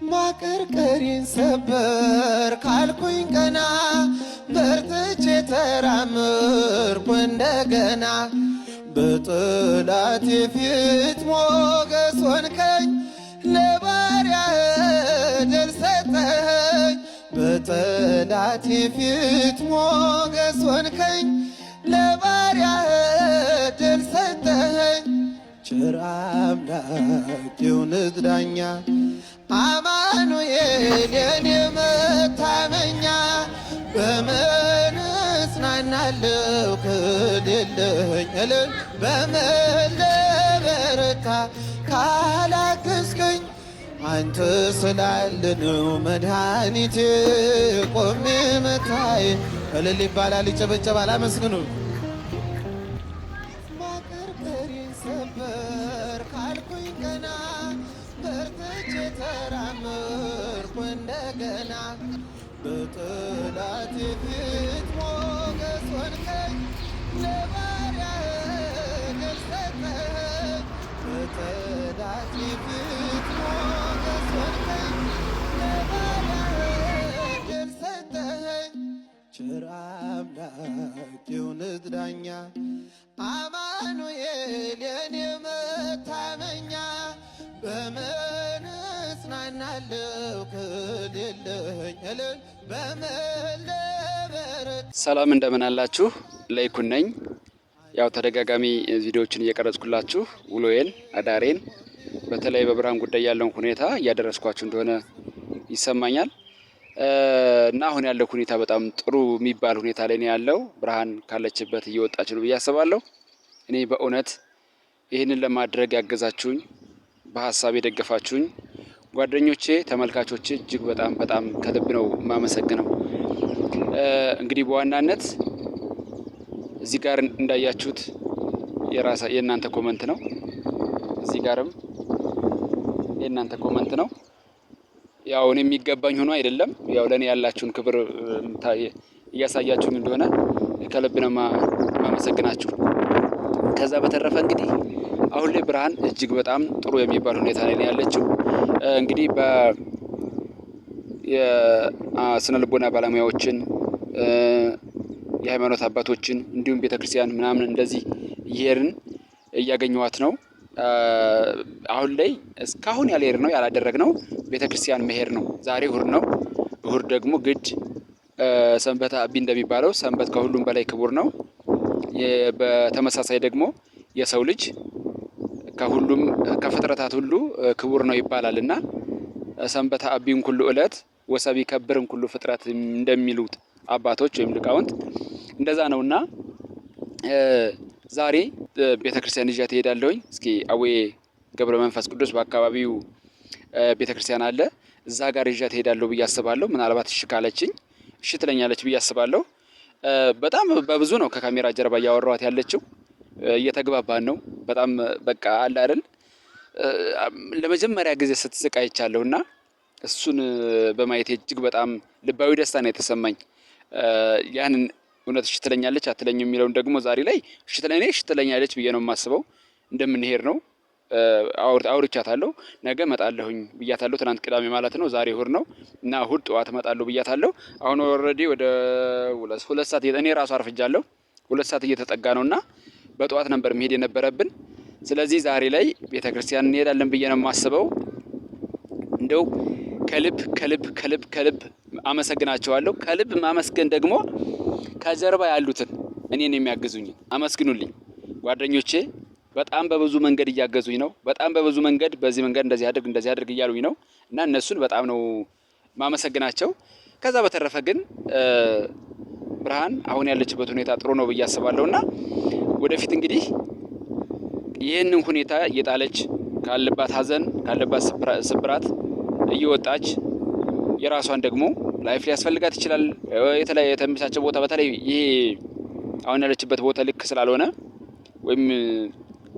ማቀርቀሪን ሰበር ካልኩኝ ቀና በርትቼ ተራምርኩ እንደገና በጠላቴ ፊት ሞገስ ሆንከኝ ለባሪያህ ድል ሰጠኸኝ በጠላቴ ፊት ሞገስ ሆንከኝ ለባሪያህ ድል ሰጠኸኝ ቸር አምላክ የእውነት ዳኛ አማኑኤል የኔ መታመኛ በምን እጽናናለሁ ከሌለኝ እልል በምን ልበረታ ካላገዝከኝ አንተ ስላለ ነው መድኃኒቴ ቆሜ መታዬ እልል ይባላል ይጨበጨባል አመስግኑ ማቀርቀሪን ሰበር ካልኩኝ ቀና በርትቼ ተራምርኩ እንደገና በጠላቴ ፊት ሞገስ ሆንከኝ ለባሪያህ ድል ሰጠኸኝ በጠላቴ ፊት ሞገስ ሆንከኝ ለባሪያህ ድል ሰጠኸኝ ቸር አምላክ የእውነት ዳኛ አማኑኤል የኔ መታመኛ በምን እጽናናለሁ ከሌለኝ እልል በምን ልበረታ። ሰላም እንደምን አላችሁ? ለይኩን ነኝ። ያው ተደጋጋሚ ቪዲዮዎችን እየቀረጽኩላችሁ ውሎዬን አዳሬን በተለይ በብርሃን ጉዳይ ያለውን ሁኔታ እያደረስኳችሁ እንደሆነ ይሰማኛል እና አሁን ያለው ሁኔታ በጣም ጥሩ የሚባል ሁኔታ ላይ ነው ያለው። ብርሃን ካለችበት እየወጣች ነው ብዬ አስባለሁ። እኔ በእውነት ይህንን ለማድረግ ያገዛችሁኝ በሀሳብ የደገፋችሁኝ ጓደኞቼ፣ ተመልካቾቼ እጅግ በጣም ከልብ ነው የማመሰግነው። እንግዲህ በዋናነት እዚህ ጋር እንዳያችሁት የእናንተ ኮመንት ነው። እዚህ ጋርም የእናንተ ኮመንት ነው። ያው እኔ የሚገባኝ ሆኖ አይደለም። ያው ለኔ ያላችሁን ክብር እያሳያችሁኝ እንደሆነ ከልብ ነው የማመሰግናችሁ። ከዛ በተረፈ እንግዲህ አሁን ላይ ብርሃን እጅግ በጣም ጥሩ የሚባል ሁኔታ ላይ ነው ያለችው። እንግዲህ የስነ ልቦና ባለሙያዎችን የሃይማኖት አባቶችን እንዲሁም ቤተክርስቲያን ምናምን እንደዚህ እየሄድን እያገኘኋት ነው። አሁን ላይ እስካሁን ያልሄድ ነው ያላደረግነው ቤተክርስቲያን መሄድ ነው። ዛሬ እሁድ ነው። እሁድ ደግሞ ግድ ሰንበተ አቢ እንደሚባለው ሰንበት ከሁሉም በላይ ክቡር ነው። በተመሳሳይ ደግሞ የሰው ልጅ ከሁሉም ከፍጥረታት ሁሉ ክቡር ነው ይባላልና ሰንበተ አቢን ኩሉ ዕለት ወሰብ ይከብርን ኩሉ ፍጥረት እንደሚሉት አባቶች ወይም ሊቃውንት እንደዛ ነውና ዛሬ ቤተክርስቲያን ይዣት እሄዳለሁኝ። እስኪ አቡነ ገብረ መንፈስ ቅዱስ በአካባቢው ቤተክርስቲያን አለ። እዛ ጋር ይዣት እሄዳለሁ ብዬ አስባለሁ። ምናልባት እሺ ካለችኝ እሺ ትለኛለች ብዬ አስባለሁ። በጣም በብዙ ነው ከካሜራ ጀርባ እያወራኋት ያለችው። እየተግባባን ነው። በጣም በቃ አለ አይደል ለመጀመሪያ ጊዜ ስትስቅ አይቻለሁና እሱን በማየት እጅግ በጣም ልባዊ ደስታ ነው የተሰማኝ። ያንን እውነት እሺ ትለኛለች አትለኝም የሚለውን ደግሞ ዛሬ ላይ እሺ ትለኛለች ብዬ ነው የማስበው። እንደምንሄድ ነው አውርቻታለሁ። ነገ እመጣለሁኝ ብያታለሁ። ትናንት ቅዳሜ ማለት ነው። ዛሬ እሁድ ነው እና እሁድ ጠዋት እመጣለሁ ብያታለሁ። አሁን ኦልሬዲ ወደ 2 ሰዓት እኔ ራሱ አርፍጃለሁ። 2 ሰዓት እየተጠጋ ነውና በጠዋት ነበር መሄድ የነበረብን። ስለዚህ ዛሬ ላይ ቤተክርስቲያን እንሄዳለን ብዬ ነው የማስበው። እንደው ከልብ አመሰግናቸዋለሁ። ከልብ ማመስገን ደግሞ ከጀርባ ያሉትን እኔን የሚያግዙኝ አመስግኑልኝ። ጓደኞቼ በጣም በብዙ መንገድ እያገዙኝ ነው። በጣም በብዙ መንገድ በዚህ መንገድ እንደዚህ አድርግ እያሉኝ ነው እና እነሱን በጣም ነው ማመሰግናቸው። ከዛ በተረፈ ግን ብርሃን አሁን ያለችበት ሁኔታ ጥሩ ነው ብዬ አስባለሁና ወደፊት እንግዲህ ይህንን ሁኔታ እየጣለች ካለባት ሀዘን ካለባት ስብራት እየወጣች የራሷን ደግሞ ላይፍ ሊያስፈልጋት ይችላል። የተለያየ የተመቻቸ ቦታ በተለይ ይሄ አሁን ያለችበት ቦታ ልክ ስላልሆነ ወይም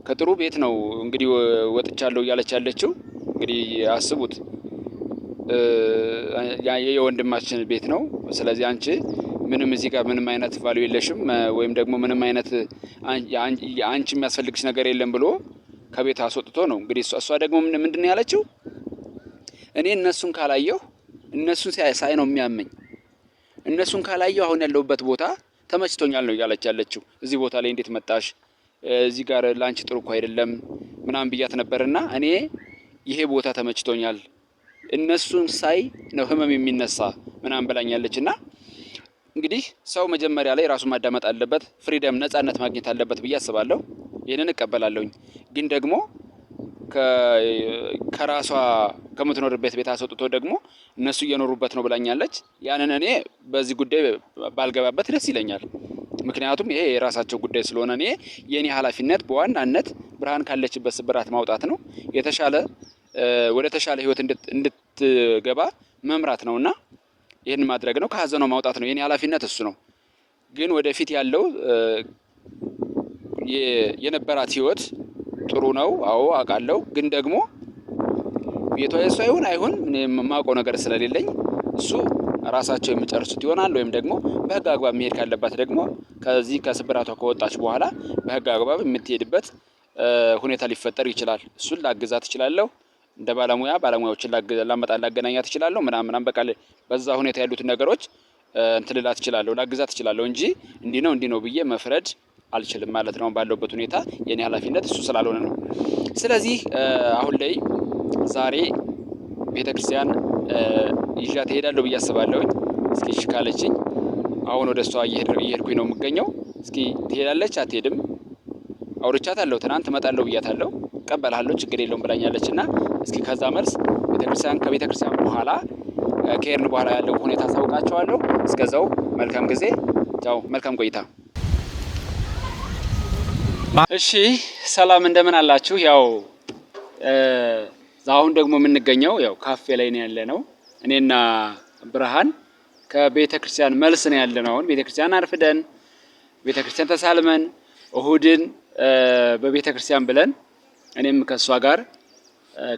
ከጥሩ ቤት ነው እንግዲህ ወጥቻለሁ እያለች ያለችው። እንግዲህ አስቡት የወንድማችን ቤት ነው። ስለዚህ አንቺ ምንም እዚህ ጋር ምንም አይነት ቫልዩ የለሽም ወይም ደግሞ ምንም አይነት አንቺ የሚያስፈልግሽ ነገር የለም ብሎ ከቤት አስወጥቶ ነው እንግዲህ እሷ ደግሞ ምንድነው ያለችው? እኔ እነሱን ካላየሁ እነሱን ሳይ ነው የሚያመኝ። እነሱን ካላየሁ አሁን ያለሁበት ቦታ ተመችቶኛል ነው እያለች ያለችው። እዚህ ቦታ ላይ እንዴት መጣሽ? እዚህ ጋር ላንቺ ጥሩ እኮ አይደለም ምናምን ብያት ነበርና እኔ ይሄ ቦታ ተመችቶኛል፣ እነሱን ሳይ ነው ህመም የሚነሳ ምናምን ብላኛለችና እንግዲህ ሰው መጀመሪያ ላይ ራሱን ማዳመጥ አለበት፣ ፍሪደም ነጻነት ማግኘት አለበት ብዬ አስባለሁ። ይሄንን እቀበላለሁኝ። ግን ደግሞ ከራሷ ከምትኖርበት ቤት አስወጥቶ ደግሞ እነሱ እየኖሩበት ነው ብላኛለች። ያንን እኔ በዚህ ጉዳይ ባልገባበት ደስ ይለኛል። ምክንያቱም ይሄ የራሳቸው ጉዳይ ስለሆነ እኔ የኔ ኃላፊነት በዋናነት ብርሃን ካለችበት ስብራት ማውጣት ነው፣ የተሻለ ወደ ተሻለ ህይወት እንድትገባ መምራት ነውና ይህን ማድረግ ነው፣ ከሀዘኗ ማውጣት ነው። የኔ ኃላፊነት እሱ ነው። ግን ወደፊት ያለው የነበራት ህይወት ጥሩ ነው። አዎ አውቃለሁ። ግን ደግሞ ቤቷ የሷ ይሁን አይሁን እኔ የማውቀው ነገር ስለሌለኝ እሱ ራሳቸው የሚጨርሱት ይሆናል። ወይም ደግሞ በህግ አግባብ መሄድ ካለባት ደግሞ ከዚህ ከስብራቷ ከወጣች በኋላ በህግ አግባብ የምትሄድበት ሁኔታ ሊፈጠር ይችላል። እሱን ላግዛት እችላለሁ። እንደ ባለሙያዎችን ላገናኛት እችላለሁ ምናምን በቃ በዛ ሁኔታ ያሉትን ነገሮች እንትን ልላት እችላለሁ፣ ላግዛት እችላለሁ እንጂ እንዲህ ነው ብዬ መፍረድ አልችልም ማለት ነው። ባለውበት ሁኔታ የኔ ኃላፊነት እሱ ስላልሆነ ነው። ስለዚህ አሁን ላይ ዛሬ ቤተክርስቲያን ይዣት እሄዳለሁ ብዬ አስባለሁኝ። እስኪ እሺ ካለችኝ አሁን ወደ እሷ እየሄድኩኝ ነው የምገኘው። እስኪ ትሄዳለች አትሄድም? አውርቻታለሁ። ትናንት እመጣለሁ ብያታለሁ። እቀበልሃለሁ ችግር የለውም ብላኛለች። እና እስኪ ከዛ መልስ ከቤተክርስቲያን በኋላ ከሄድን በኋላ ያለው ሁኔታ አሳውቃቸዋለሁ። እስከዛው መልካም ጊዜ፣ ቻው፣ መልካም ቆይታ። እሺ ሰላም እንደምን አላችሁ? ያው አሁን ደግሞ የምንገኘው ያው ካፌ ላይ ነው ያለነው። እኔና ብርሃን ከቤተክርስቲያን መልስ ነው ያለነው። አሁን ቤተክርስቲያን አርፍደን ቤተክርስቲያን ተሳልመን እሁድን በቤተክርስቲያን ብለን እኔም ከሷ ጋር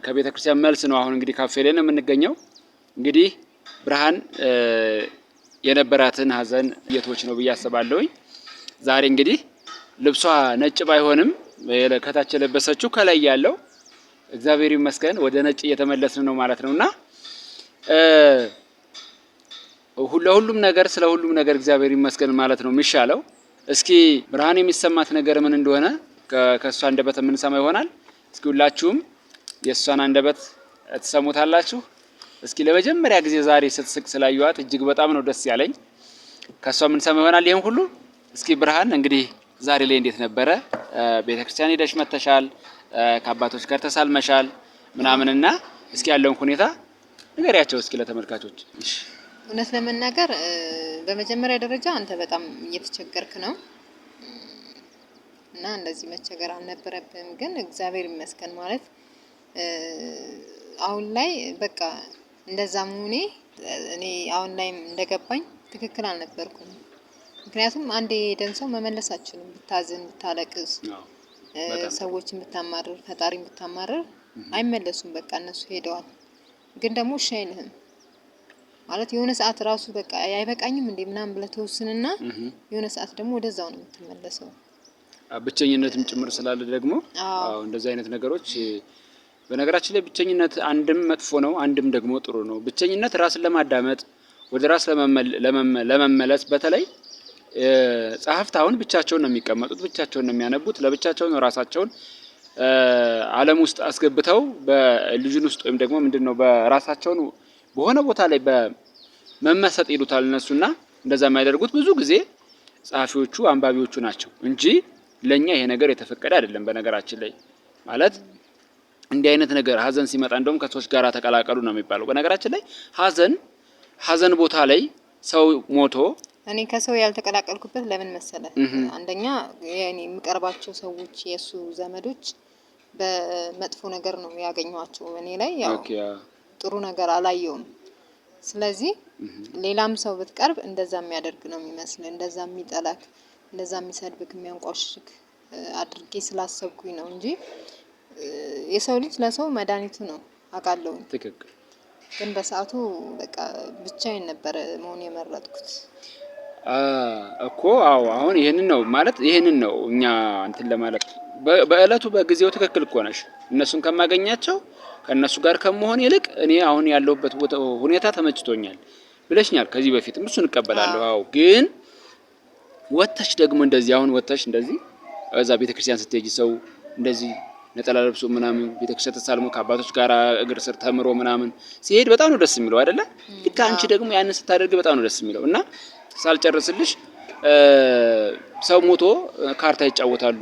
ከቤተክርስቲያን መልስ ነው አሁን እንግዲህ ካፌ ላይ ነው የምንገኘው። እንግዲህ ብርሃን የነበራትን ሀዘን የቶች ነው ብዬ አስባለሁኝ። ዛሬ እንግዲህ ልብሷ ነጭ ባይሆንም ከታች የለበሰችው ከላይ ያለው እግዚአብሔር ይመስገን ወደ ነጭ እየተመለስን ነው ማለት ነውና ለሁሉም ነገር ስለ ሁሉም ነገር እግዚአብሔር ይመስገን ማለት ነው የሚሻለው። እስኪ ብርሃን የሚሰማት ነገር ምን እንደሆነ ከሷ አንደበት የምንሰማ ይሆናል። እስኪ ሁላችሁም የሷን አንደበት ትሰሙታላችሁ። እስኪ ለመጀመሪያ ጊዜ ዛሬ ስትስቅ ስላየኋት እጅግ በጣም ነው ደስ ያለኝ። ከሷ የምንሰማ ይሆናል ይሄን ሁሉ። እስኪ ብርሃን እንግዲህ ዛሬ ላይ እንዴት ነበረ? ቤተክርስቲያን ሄደሽ መተሻል፣ ከአባቶች ጋር ተሳልመሻል ምናምንና እስኪ ያለውን ሁኔታ ንገሪያቸው እስኪ ለተመልካቾች። እሺ እውነት ለመናገር በመጀመሪያ ደረጃ አንተ በጣም እየተቸገርክ ነው እና እንደዚህ መቸገር አልነበረብህም። ግን እግዚአብሔር ይመስገን ማለት አሁን ላይ በቃ እንደዛ መሆኔ እኔ አሁን ላይ እንደገባኝ ትክክል አልነበርኩም። ምክንያቱም አንዴ የሄደን ሰው መመለስ አትችልም። ብታዝን፣ ብታለቅስ፣ ሰዎችን ብታማርር፣ ፈጣሪን ብታማርር አይመለሱም። በቃ እነሱ ሄደዋል። ግን ደግሞ እሺ አይልህም ማለት የሆነ ሰዓት ራሱ በቃ አይበቃኝም እንዴ ምናምን ብለህ ተወስንና የሆነ ሰዓት ደግሞ ወደዛው ነው የምትመለሰው። ብቸኝነትም ጭምር ስላለ ደግሞ አዎ እንደዚህ አይነት ነገሮች በነገራችን ላይ ብቸኝነት አንድም መጥፎ ነው፣ አንድም ደግሞ ጥሩ ነው። ብቸኝነት ራስን ለማዳመጥ ወደ ራስ ለመመለስ በተለይ ጸሐፍት አሁን ብቻቸውን ነው የሚቀመጡት፣ ብቻቸውን ነው የሚያነቡት፣ ለብቻቸው ነው ራሳቸውን ዓለም ውስጥ አስገብተው በልጁን ውስጥ ወይም ደግሞ ምንድነው በራሳቸውን በሆነ ቦታ ላይ በመመሰጥ ይሉታል እነሱና እንደዛ የሚያደርጉት ብዙ ጊዜ ጸሐፊዎቹ አንባቢዎቹ ናቸው እንጂ ለኛ ይሄ ነገር የተፈቀደ አይደለም። በነገራችን ላይ ማለት እንዲህ አይነት ነገር ሀዘን ሲመጣ እንደውም ከሰዎች ጋር ተቀላቀሉ ነው የሚባለው። በነገራችን ላይ ሀዘን ቦታ ላይ ሰው ሞቶ እኔ ከሰው ያልተቀላቀልኩበት ለምን መሰለ? አንደኛ የኔ የምቀርባቸው ሰዎች የሱ ዘመዶች በመጥፎ ነገር ነው ያገኘዋቸው። እኔ ላይ ያው ጥሩ ነገር አላየውም። ስለዚህ ሌላም ሰው ብትቀርብ እንደዛ የሚያደርግ ነው የሚመስል፣ እንደዛ የሚጠላክ፣ እንደዛ የሚሰድብክ፣ የሚያንቋሽክ አድርጌ ስላሰብኩኝ ነው እንጂ የሰው ልጅ ለሰው መድኃኒቱ ነው አውቃለሁ። ትክክል። ግን በሰዓቱ በቃ ብቻዬን ነበር መሆን የመረጥኩት እኮ። አዎ አሁን ይሄንን ነው ማለት ይሄንን ነው እኛ እንትን ለማለት በእለቱ በጊዜው ትክክል እኮ ነሽ። እነሱን ከማገኛቸው ከእነሱ ጋር ከመሆን ይልቅ እኔ አሁን ያለሁበት ሁኔታ ተመችቶኛል ብለሽኛል ከዚህ በፊትም እሱን እቀበላለሁ። አዎ ግን ወተሽ ደግሞ እንደዚህ አሁን ወተሽ እንደዚህ እዛ ቤተክርስቲያን ስትሄጂ ሰው እንደዚህ ነጠላ ለብሶ ምናምን ቤተክርስቲያን ተሳልሞ ከአባቶች ጋር እግር ስር ተምሮ ምናምን ሲሄድ በጣም ነው ደስ የሚለው አይደለ? ልክ አንቺ ደግሞ ያንን ስታደርግ በጣም ነው ደስ የሚለው እና ሳልጨርስልሽ ሰው ሞቶ ካርታ ይጫወታሉ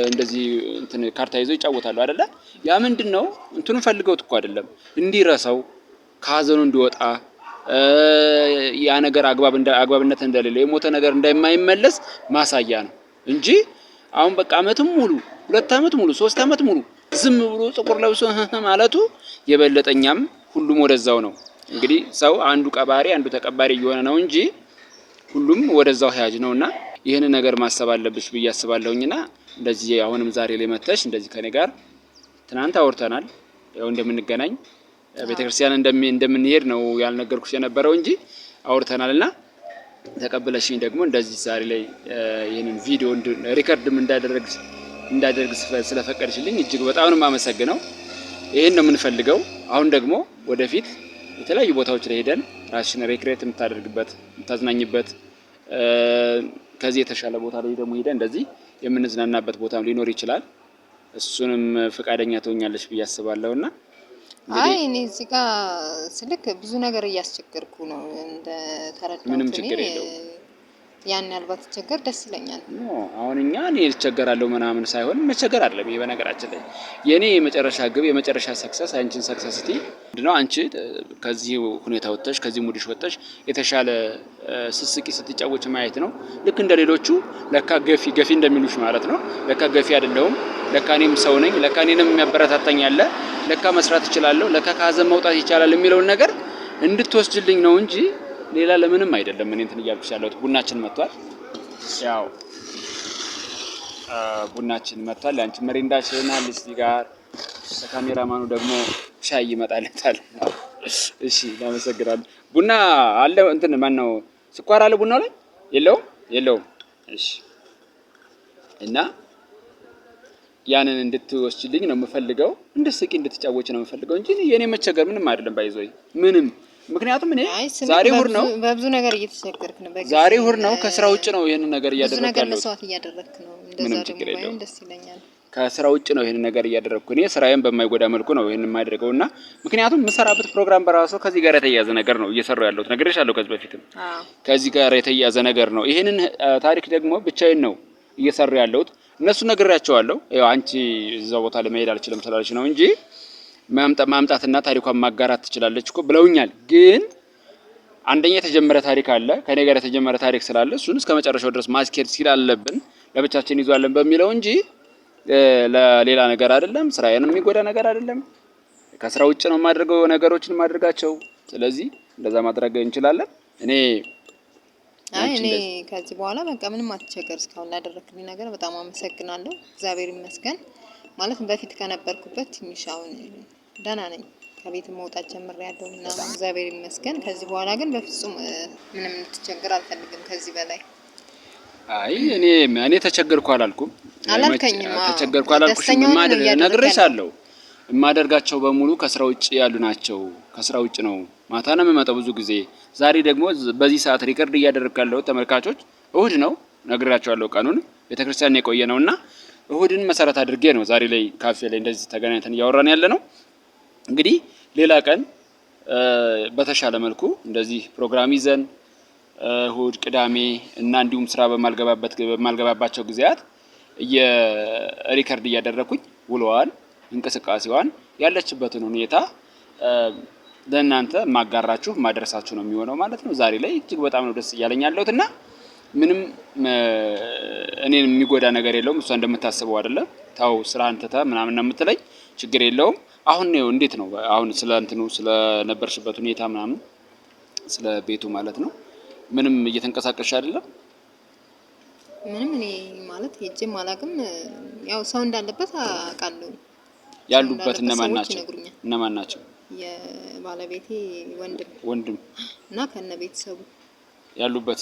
እንደዚህ ካርታ ይዘው ይጫወታሉ አይደለ? ያ ምንድነው እንትኑን ፈልገውት እኮ አይደለም እንዲረሳው ከሀዘኑ እንዲወጣ ያ ነገር አግባብነት እንደሌለ የሞተ ነገር እንደማይመለስ ማሳያ ነው እንጂ አሁን በቃ አመትም ሙሉ 2 አመት ሙሉ 3 አመት ሙሉ ዝም ብሎ ጥቁር ለብሶ ማለቱ የበለጠኛም ሁሉም ወደዛው ነው። እንግዲህ ሰው አንዱ ቀባሪ አንዱ ተቀባሪ እየሆነ ነው እንጂ ሁሉም ወደዛው ሀያጅ ነውና ይሄን ነገር ማሰብ አለብሽ ብዬ አስባለሁኝና እንደዚህ አሁንም ዛሬ ላይ መተሽ እንደዚህ ከኔ ጋር ትናንት አውርተናል። ያው እንደምንገናኝ ቤተክርስቲያን እንደምንሄድ ነው ያልነገርኩሽ የነበረው እንጂ አውርተናልና ተቀበለሽኝ ደግሞ እንደዚህ ዛሬ ላይ ይሄንን ቪዲዮ ሪከርድም እንዳደረግ ስለፈቀድሽልኝ እጅግ በጣም ነው የማመሰግነው። ይሄን ነው የምንፈልገው። አሁን ደግሞ ወደፊት የተለያዩ ቦታዎች ላይ ሄደን ራስሽን ሪክሬት የምታደርግበት የምታዝናኝበት ከዚህ የተሻለ ቦታ ላይ ደግሞ ሄደን እንደዚህ የምንዝናናበት ቦታም ሊኖር ይችላል። እሱንም ፍቃደኛ ትሆኛለሽ ብዬ አስባለሁና አይ እኔ እዚህ ጋር ስልክ ብዙ ነገር እያስቸገርኩ ነው እንደ ተረዳሁት። ምንም ችግር የለውም። ያን ያልባት ቸገር ደስ ይለኛል። አሁን እኔ ልቸገራለሁ ምናምን ሳይሆን መቸገር አይደለም። ይሄ በነገራችን ላይ የኔ የመጨረሻ ግብ የመጨረሻ ሰክሰስ አንቺን ሰክሰስቲ ምንድነው? አንቺ ከዚህ ሁኔታ ወጥተሽ ከዚህ ሙድሽ ወጥተሽ የተሻለ ስስቂ ስትጫወች ማየት ነው። ልክ እንደሌሎቹ ለካ ገፊ እንደሚሉሽ ማለት ነው። ለካ ገፊ አይደለሁም፣ ለካ እኔም ሰው ነኝ፣ ለካ እኔንም የሚያበረታታኝ አለ፣ ለካ መስራት እችላለሁ፣ ለካ ከሀዘን መውጣት ይቻላል የሚለውን ነገር እንድትወስጅልኝ ነው እንጂ ሌላ ለምንም አይደለም። እኔ እንትን እያልኩሽ ያለሁት ቡናችን መጥቷል። ያው ቡናችን መጥቷል። አንቺ መሪንዳሽና ልስቲ ጋር ካሜራማኑ ደግሞ ሻይ ይመጣለታል። እሺ እናመሰግናለን። ቡና አለ እንትን ማን ነው ስኳር አለ ቡናው ላይ የለውም? እሺ እና ያንን እንድትወስጂልኝ ነው የምፈልገው። እንድትስቂ እንድትጫወች ነው የምፈልገው እንጂ የኔ መቸገር ምንም አይደለም። ባይዞይ ምንም ምክንያቱም እኔ ዛሬ ሁር ነው በብዙ ነገር እየተቸገርክ ነው። ዛሬ ሁር ነው ከስራ ውጭ ነው ይሄን ነገር እያደረኩ ያለው። ብዙ ነገር መስዋዕት እያደረክ ነው። እንደዛ ደግሞ ደስ ይለኛል። ከስራ ውጭ ነው ይሄን ነገር እያደረኩ እኔ ስራዬን በማይጎዳ መልኩ ነው ይሄን የማደርገውና ምክንያቱም የምሰራበት ፕሮግራም በራሱ ከዚህ ጋር የተያያዘ ነገር ነው እየሰራው ያለሁት። ነግሬሻለሁ ከዚህ በፊትም ከዚህ ጋር የተያያዘ ነገር ነው። ይሄንን ታሪክ ደግሞ ብቻዬን ነው እየሰራው ያለሁት። እነሱ ነግሬያቸዋለሁ። ያው አንቺ እዛው ቦታ ለመሄድ አልችልም ስላለች ነው እንጂ ማምጣትና ታሪኳን ማጋራት ትችላለች እኮ ብለውኛል። ግን አንደኛ የተጀመረ ታሪክ አለ ከኔ ጋር የተጀመረ ታሪክ ስላለ እሱን እስከ መጨረሻው ድረስ ማስኬድ ሲላለብን ለብቻችን ይዟለን በሚለው እንጂ ለሌላ ነገር አይደለም። ስራዬን የሚጎዳ ነገር አይደለም። ከስራ ውጭ ነው የማደርገው ነገሮችን ማድረጋቸው። ስለዚህ እንደዛ ማድረግ እንችላለን። እኔ ከዚህ በኋላ በቃ ምንም አትቸገር። እስካሁን ላደረክልኝ ነገር በጣም አመሰግናለሁ። እግዚአብሔር ይመስገን። ማለት በፊት ከነበርኩበት ትንሽ አሁን ደህና ነኝ። ከቤት መውጣት ጀምሬያለሁ ምናምን እግዚአብሔር ይመስገን። ከዚህ በኋላ ግን በፍጹም ምንም እንድትቸገር አልፈልግም ከዚህ በላይ። አይ እኔ ተቸገርኩ አላልኩም። ተቸገርኩ አላልኩሽም። ነግሬሻለሁ። የማደርጋቸው በሙሉ ከስራ ውጭ ያሉ ናቸው። ከስራ ውጭ ነው። ማታ ነው የምመጣው ብዙ ጊዜ። ዛሬ ደግሞ በዚህ ሰዓት ሪከርድ እያደረግኩ ያለው ተመልካቾች እሁድ ነው ነግሬያቸዋለሁ። ቀኑን ቤተክርስቲያን የቆየ ነውና እሁድን መሰረት አድርጌ ነው ዛሬ ላይ ካፌ ላይ እንደዚህ ተገናኝተን እያወራን ያለ ነው። እንግዲህ ሌላ ቀን በተሻለ መልኩ እንደዚህ ፕሮግራም ይዘን እሁድ፣ ቅዳሜ እና እንዲሁም ስራ በማልገባባቸው ጊዜያት የሪከርድ እያደረኩኝ ውለዋል እንቅስቃሴዋን ያለችበትን ሁኔታ ለእናንተ ማጋራችሁ ማድረሳችሁ ነው የሚሆነው ማለት ነው። ዛሬ ላይ እጅግ በጣም ነው ደስ እያለኝ ያለሁትና ምንም እኔን የሚጎዳ ነገር የለውም። እሷ እንደምታስበው አይደለም። ታው ስራ አንተታ ምናምን ነው የምትለኝ። ችግር የለውም። አሁን ነው እንዴት ነው አሁን ስለነበርሽበት ሁኔታ ምናምን ስለ ቤቱ ማለት ነው ምንም እየተንቀሳቀስሽ አይደለም? ምንም እኔ ማለት ሄጄም አላውቅም። ያው ሰው እንዳለበት አውቃለሁ። ያሉበት እነማን ናቸው? የባለቤቴ ወንድም እና ከነ ቤተሰቡ ያሉበት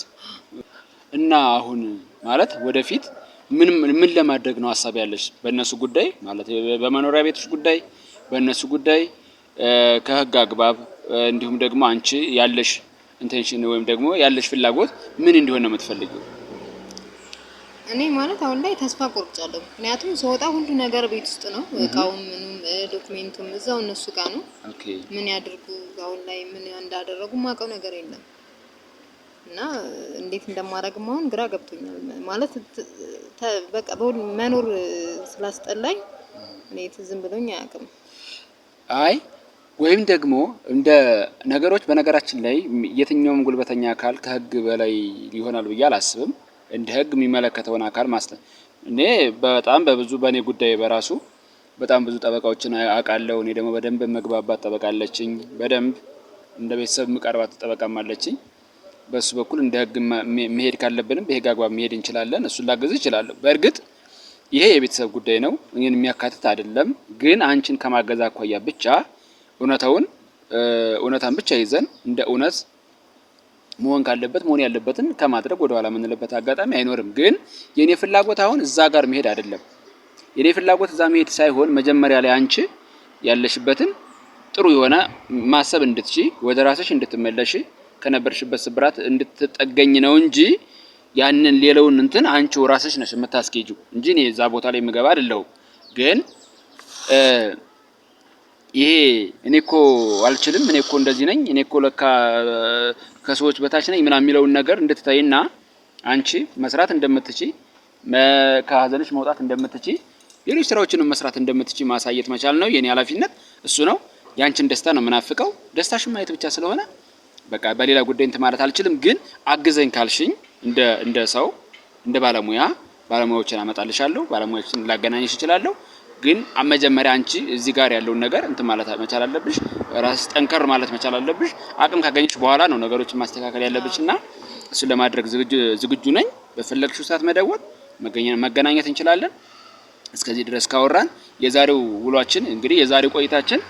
እና አሁን ማለት ወደፊት ምን ለማድረግ ነው ሀሳብ ያለሽ በእነሱ ጉዳይ ማለት በመኖሪያ ቤቶች ጉዳይ በእነሱ ጉዳይ ከህግ አግባብ እንዲሁም ደግሞ አንቺ ያለሽ ኢንቴንሽን ወይም ደግሞ ያለሽ ፍላጎት ምን እንዲሆን ነው የምትፈልጊው? እኔ ማለት አሁን ላይ ተስፋ ቆርጫለሁ። ምክንያቱም ስወጣ ሁሉ ነገር ቤት ውስጥ ነው። እቃውም ምኑም ዶክሜንቱም እዛው እነሱ ጋር ነው። ኦኬ ምን ያድርጉ አሁን ላይ ምን እንዳደረጉ ማውቀው ነገር የለም እና እንዴት እንደማደርግም አሁን ግራ ገብቶኛል። ማለት በቃ መኖር ስላስጠላኝ እኔ ዝም ብሎኝ አያውቅም። አይ ወይም ደግሞ እንደ ነገሮች በነገራችን ላይ የትኛውም ጉልበተኛ አካል ከህግ በላይ ይሆናል ብዬ አላስብም። እንደ ህግ የሚመለከተውን አካል እኔ በጣም በብዙ በኔ ጉዳይ በራሱ በጣም ብዙ ጠበቃዎችን አውቃለሁ። እኔ ደግሞ በደንብ መግባባት ጠበቃ አለችኝ። በደንብ እንደ ቤተሰብ ምቀርባት ጠበቃም አለችኝ። በሱ በኩል እንደ ህግ መሄድ ካለብንም በህግ አግባብ መሄድ እንችላለን። እሱን ላገዝ እችላለሁ። በእርግጥ ይሄ የቤተሰብ ጉዳይ ነው፣ እኔን የሚያካትት አይደለም። ግን አንቺን ከማገዝ አኳያ ብቻ እውነታን ብቻ ይዘን እንደ እውነት መሆን ካለበት መሆን ያለበትን ከማድረግ ወደ ኋላ የምንልበት አጋጣሚ አይኖርም። ግን የኔ ፍላጎት አሁን እዛ ጋር መሄድ አይደለም። የኔ ፍላጎት እዛ መሄድ ሳይሆን መጀመሪያ ላይ አንቺ ያለሽበትን ጥሩ የሆነ ማሰብ እንድትቺ ወደ ራስሽ እንድትመለሽ ከነበርሽበት ስብራት እንድትጠገኝ ነው እንጂ ያንን ሌላውን እንትን አንቺው ራስሽ ነሽ የምታስኬጂው እንጂ እኔ እዛ ቦታ ላይ የምገባ አይደለሁም። ግን ይሄ እኔ እኮ አልችልም፣ እኔ እኮ እንደዚህ ነኝ፣ እኔ እኮ ለካ ከሰዎች በታች ነኝ ምናምን የሚለውን ነገር እንድትታይና አንቺ መስራት እንደምትቺ ከሀዘንሽ መውጣት እንደምትቺ ሌሎች ስራዎችንም መስራት እንደምትቺ ማሳየት መቻል ነው የኔ ኃላፊነት። እሱ ነው ያንቺን ደስታ ነው የምናፍቀው። ደስታሽን ማየት ብቻ ስለሆነ በቃ በሌላ ጉዳይ እንትን ማለት አልችልም። ግን አግዘኝ ካልሽኝ እንደ ሰው እንደ ባለሙያዎችን አመጣልሻለሁ፣ ባለሙያዎችን ላገናኝሽ እችላለሁ። ግን መጀመሪያ አንቺ እዚህ ጋር ያለውን ነገር እንትን ማለት መቻል አለብሽ። ራስ ጠንከር ማለት መቻል አለብሽ። አቅም ካገኘሽ በኋላ ነው ነገሮችን ማስተካከል ያለብሽና እሱን ለማድረግ ዝግጁ ነኝ። በፈለግሽው ሰዓት መደወል መገናኘት እንችላለን። እስከዚህ ድረስ ካወራን የዛሬው ውሏችን እንግዲህ የዛሬው ቆይታችን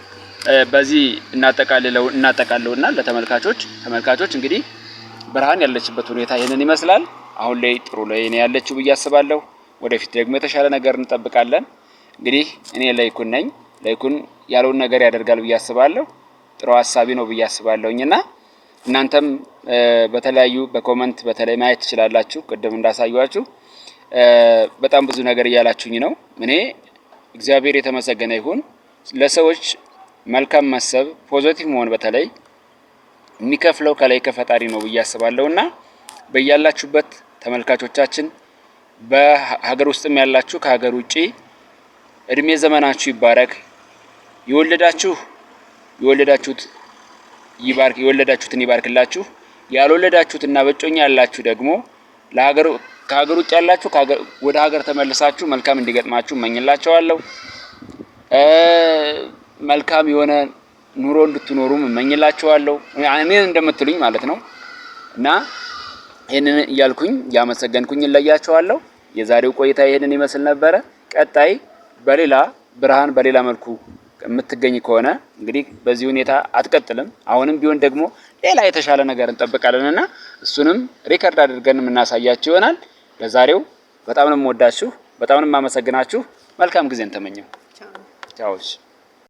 በዚህ እናጠቃለውና ተመልካቾች እንግዲህ ብርሃን ያለችበት ሁኔታ ይሄንን ይመስላል። አሁን ላይ ጥሩ ላይ ነው ያለችው ብዬ አስባለሁ። ወደፊት ደግሞ የተሻለ ነገር እንጠብቃለን። እንግዲህ እኔ ላይኩን ነኝ። ላይኩን ያለውን ነገር ያደርጋል ብዬ አስባለሁ። ጥሩ ሐሳቢ ነው ብዬ አስባለሁኝና እናንተም በተለያዩ በኮሜንት በተለይ ማየት ትችላላችሁ። ቅድም እንዳሳዩአችሁ በጣም ብዙ ነገር እያላችሁኝ ነው። እኔ እግዚአብሔር የተመሰገነ ይሁን። ለሰዎች መልካም ማሰብ ፖዚቲቭ መሆን በተለይ የሚከፍለው ከላይ ከፈጣሪ ነው ብዬ አስባለሁና በእያላችሁበት ተመልካቾቻችን በሀገር ውስጥም ያላችሁ ከሀገር ውጪ እድሜ ዘመናችሁ ይባረክ። የወለዳችሁትን ይባርክላችሁ። ያልወለዳችሁትና በጮኛ ያላችሁ ደግሞ ከሀገር ውጭ ያላችሁ ወደ ሀገር ተመልሳችሁ መልካም እንዲገጥማችሁ እመኝላችኋለሁ። መልካም የሆነ ኑሮ እንድትኖሩ እመኝላችኋለሁ። እኔን እንደምትሉኝ ማለት ነው። እና ይሄንን እያልኩኝ ያመሰገንኩኝ እለያችኋለሁ። የዛሬው ቆይታ ይሄንን ይመስል ነበረ። ቀጣይ በሌላ ብርሃን በሌላ መልኩ የምትገኝ ከሆነ እንግዲህ በዚህ ሁኔታ አትቀጥልም። አሁንም ቢሆን ደግሞ ሌላ የተሻለ ነገር እንጠብቃለንና እሱንም ሪከርድ አድርገን የምናሳያችሁ ይሆናል። ለዛሬው በጣም ነው የምወዳችሁ፣ በጣም ነው የማመሰግናችሁ። መልካም ጊዜን ተመኘው። ቻው።